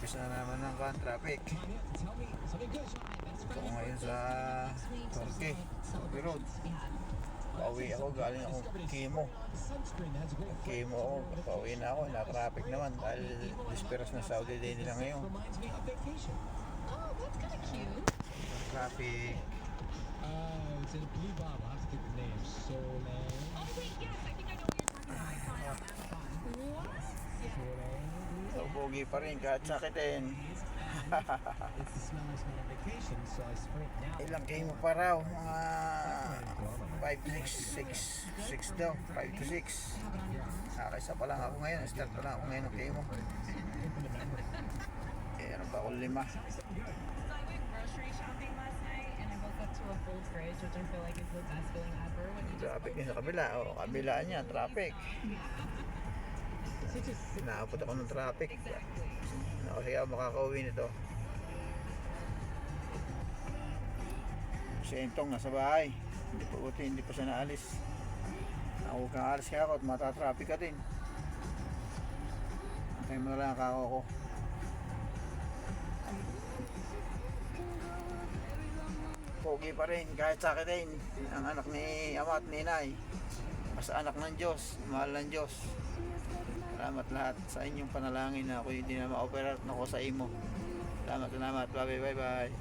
Umpisa na naman ng traffic. Ito ko ngayon sa Torque Road. Pauwi ako, galing ako Kimo ako, pauwi na ako, na-traffic naman dahil disperas na Saudi Day nila ngayon. Traffic. It's in Blue Bob. I'll have to get the name. Soleil. Oh wait, yes, I think I know what you're talking about. I saw it on Amazon. What? Yeah. So, pogi pa rin kahit sakitin. It's the smallest one on vacation, so I sprint now. Ilang Kimo pa raw? Mga 5, 6 daw, 5 to 6. Nakakaisa pa lang ako ngayon, start pa lang ako ngayon ng Kimo. Ano ba ako 5? So I went grocery shopping last night and I woke up to a full fridge, which I feel like is the best feeling ever when you just Traffic niya sa kabila, kabilaan niya, traffic. Naabot ako ng traffic. Kasi ako makakauwi nito. Si Entong nasa bahay. Hindi pa siya naalis. Huwag kang alis kaya ako at matatraffic ka din. Antayin mo na lang ako ko. Pogi pa rin kahit sa akin din. Ang anak ni ama at ninay. Basta anak ng Diyos, mahal ng Diyos. Salamat lahat sa inyong panalangin na ako hindi na ma-operate na ako sa imo. Salamat. Bye bye.